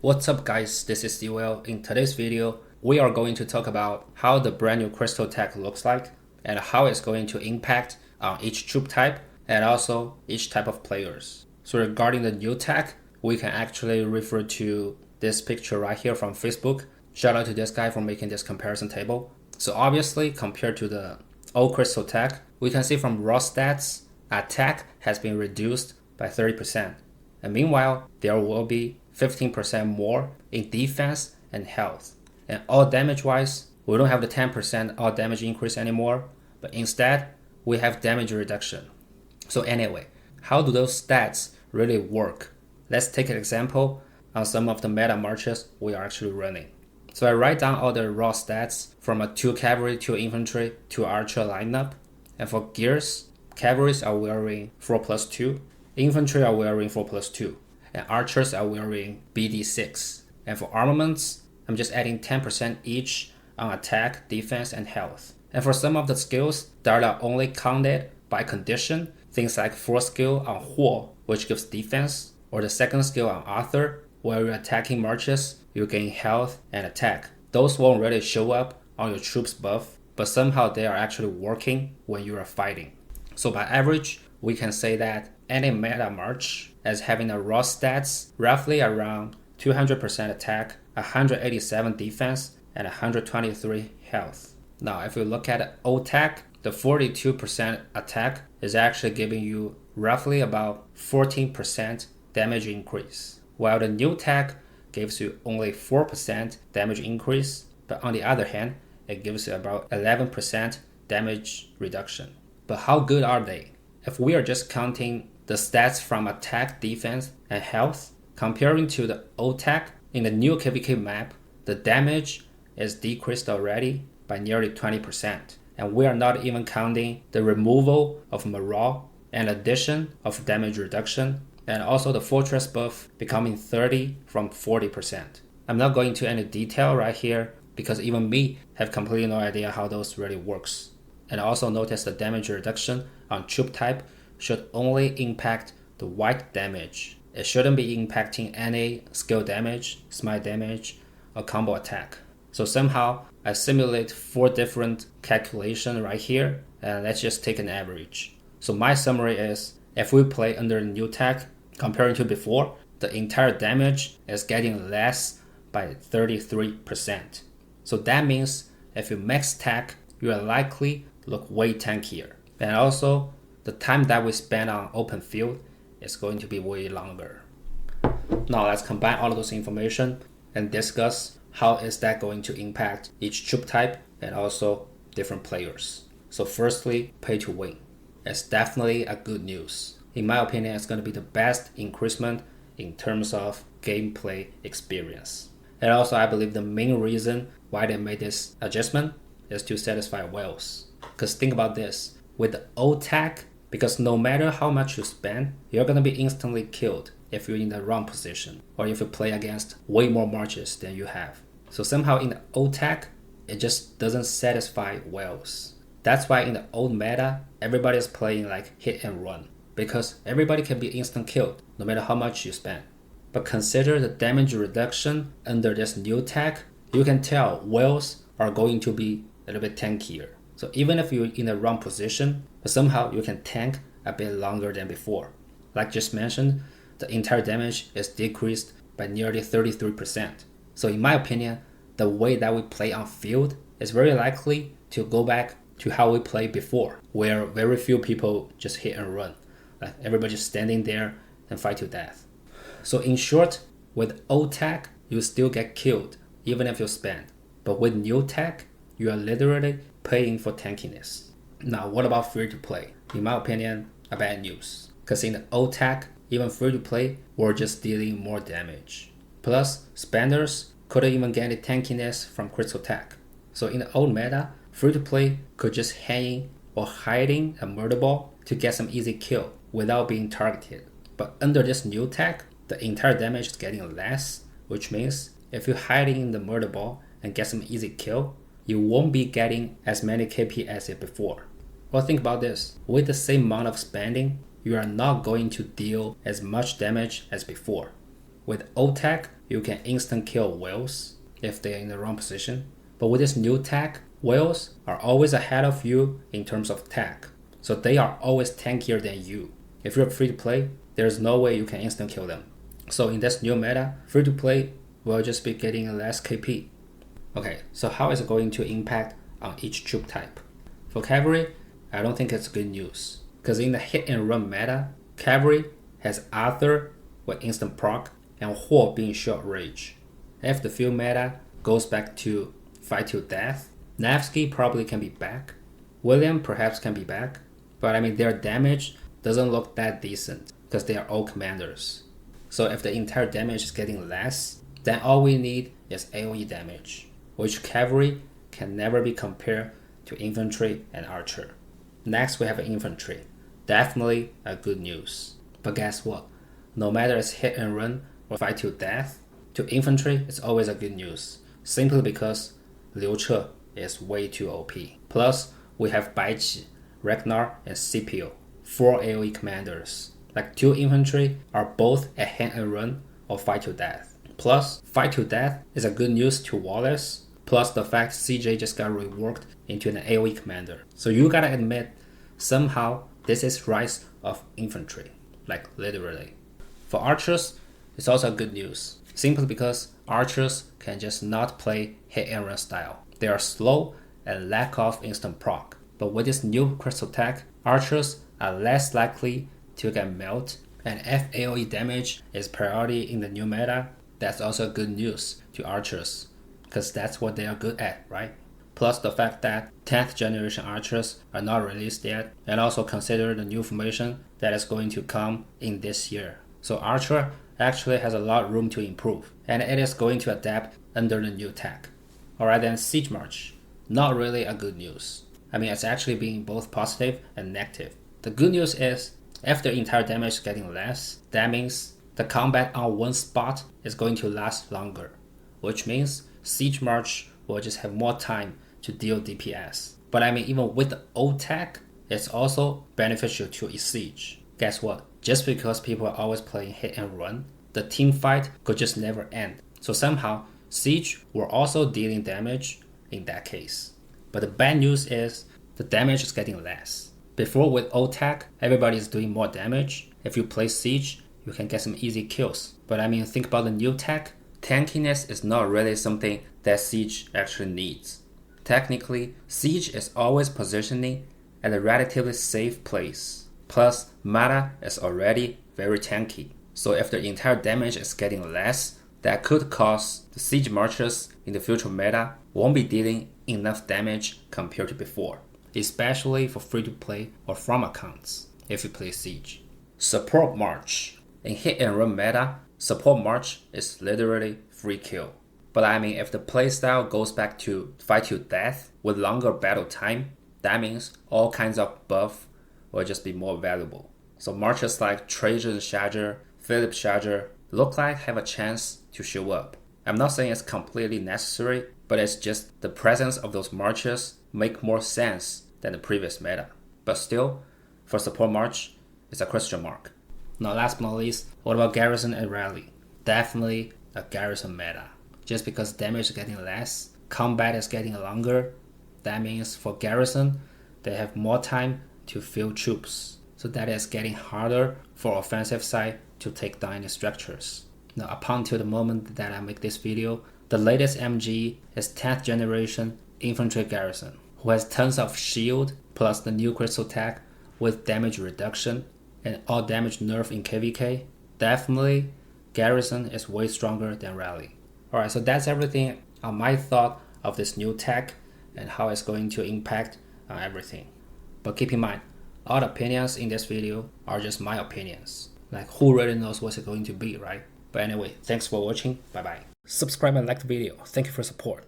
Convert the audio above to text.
What's up guys, this is Sewell. In today's video, we are going to talk about how the brand new crystal tech looks like and how it's going to impact on each troop type and also each type of players. So regarding the new tech, we can actually refer to this picture right here from Facebook. Shout out to this guy for making this comparison table. So obviously, compared to the old crystal tech, we can see from raw stats, attack has been reduced by 30%. And meanwhile, there will be 15% more in defense and health. And all damage wise, we don't have the 10% all damage increase anymore, but instead, we have damage reduction. So anyway, how do those stats really work? Let's take an example on some of the meta marches we are actually running. So I write down all the raw stats from a 2 cavalry, 2 infantry, 2 archer lineup. And for gears, cavalries are wearing 4+2, infantry are wearing 4+2, and archers are wearing BD6. And for armaments, I'm just adding 10% each on attack, defense, and health. And for some of the skills that are only counted by condition, things like 4th skill on Huo, which gives defense, or the 2nd skill on Arthur, where you're attacking marches, you gain health and attack. Those won't really show up on your troops buff, but somehow they are actually working when you are fighting. So by average, we can say that any meta march as having a raw stats roughly around 200% attack, 187 defense, and 123 health. Now if you look at old tech, the 42% attack is actually giving you roughly about 14% damage increase, while the new tech gives you only 4% damage increase, but on the other hand, it gives you about 11% damage reduction. But how good are they? If we are just counting the stats from attack, defense, and health, comparing to the old tech, in the new KVK map, the damage is decreased already by nearly 20%. And we are not even counting the removal of morale and addition of damage reduction, and also the fortress buff becoming 30 from 40%. I'm not going into any detail right here because even me have completely no idea how those really works. And also notice the damage reduction on troop type should only impact the white damage. It shouldn't be impacting any skill damage, smite damage, or combo attack. So somehow I simulate 4 different calculations right here, and let's just take an average. So my summary is, if we play under the new tech comparing to before, the entire damage is getting less by 33%. So that means if you max tech, you are likely look way tankier. And also, the time that we spend on open field is going to be way longer. Now let's combine all of those information and discuss how is that going to impact each troop type and also different players. So firstly, pay to win. It's definitely a good news. In my opinion, it's going to be the best increasement in terms of gameplay experience. And also, I believe the main reason why they made this adjustment is to satisfy whales. Because think about this, with the old tech, because no matter how much you spend, you're going to be instantly killed if you're in the wrong position or if you play against way more marches than you have. So somehow in the old tech, it just doesn't satisfy whales. That's why in the old meta, everybody's playing like hit and run, because everybody can be instant killed no matter how much you spend. But consider the damage reduction under this new tech, you can tell whales are going to be a little bit tankier. So even if you're in the wrong position, but somehow you can tank a bit longer than before. Like just mentioned, the entire damage is decreased by nearly 33%. So in my opinion, the way that we play on field is very likely to go back to how we played before, where very few people just hit and run. Like everybody just standing there and fight to death. So in short, with old tech, you still get killed even if you spend. But with new tech, you are literally paying for tankiness. Now, what about free to play? In my opinion, a bad news. Because in the old tech, even free to play were just dealing more damage. Plus, spenders couldn't even get any tankiness from crystal tech. So in the old meta, free to play could just hang or hiding a murder ball to get some easy kill without being targeted. But under this new tech, the entire damage is getting less, which means if you're hiding in the murder ball and get some easy kill, you won't be getting as many KP as it before. Well, think about this. With the same amount of spending, you are not going to deal as much damage as before. With old tech, you can instant kill whales if they're in the wrong position. But with this new tech, whales are always ahead of you in terms of tech. So they are always tankier than you. If you're free to play, there's no way you can instant kill them. So in this new meta, free to play will just be getting less KP. Okay, so how is it going to impact on each troop type? For cavalry, I don't think it's good news. Because in the hit and run meta, cavalry has Arthur with instant proc and Hor being short range. If the field meta goes back to fight till death, Nevsky probably can be back. William perhaps can be back. But I mean their damage doesn't look that decent because they are all commanders. So if the entire damage is getting less, then all we need is AoE damage, which cavalry can never be compared to infantry and archer. Next we have infantry. Definitely a good news. But guess what? No matter it's hit and run or fight till death, to infantry it's always a good news. Simply because Liu Che is way too OP. Plus, we have Baiqi, Ragnar, and Scipio, 4 AoE commanders. Like 2 infantry are both a hit and run or fight till death. Plus, fight till death is a good news to Wallace. Plus the fact CJ just got reworked into an AoE commander. So you gotta admit, somehow this is rise of infantry. Like literally. For archers, it's also good news. Simply because archers can just not play hit and run style. They are slow and lack of instant proc. But with this new crystal tech, archers are less likely to get melt, and if AoE damage is priority in the new meta, that's also good news to archers, because that's what they are good at, right? Plus the fact that 10th generation archers are not released yet, and also consider the new formation that is going to come in this year. So archer actually has a lot of room to improve, and it is going to adapt under the new tech. Alright then, Siege March. Not really a good news. I mean, it's actually being both positive and negative. The good news is, if the entire damage is getting less, that means the combat on one spot is going to last longer, which means Siege March will just have more time to deal DPS. But I mean, even with the old tech, it's also beneficial to a siege. Guess what? Just because people are always playing hit and run, the team fight could just never end. So somehow, siege will also dealing damage in that case. But the bad news is, the damage is getting less. Before with old tech, everybody is doing more damage. If you play siege, you can get some easy kills. But I mean, think about the new tech. Tankiness is not really something that siege actually needs. Technically, siege is always positioning at a relatively safe place. Plus, meta is already very tanky. So if the entire damage is getting less, that could cause the siege marchers in the future meta won't be dealing enough damage compared to before, especially for free-to-play or farm accounts if you play siege. Support March. In hit and run meta, support March is literally free kill. But I mean, if the playstyle goes back to fight to death with longer battle time, that means all kinds of buff will just be more valuable. So marchers like Trajan Charger, Philip Charger look like have a chance to show up. I'm not saying it's completely necessary, but it's just the presence of those marchers make more sense than the previous meta. But still, for support March, it's a question mark. Now last but not least, what about Garrison and Rally? Definitely a Garrison meta. Just because damage is getting less, combat is getting longer, that means for Garrison, they have more time to field troops. So that is getting harder for offensive side to take down any structures. Now up until the moment that I make this video, the latest MG is 10th generation infantry Garrison, who has tons of shield plus the new crystal tech with damage reduction and all damage nerf in KVK. Definitely, Garrison is way stronger than Rally. Alright, so that's everything on my thought of this new tech and how it's going to impact on everything. But keep in mind, all the opinions in this video are just my opinions. Like, who really knows what's it going to be, right? But anyway, thanks for watching. Bye bye. Subscribe and like the video. Thank you for support.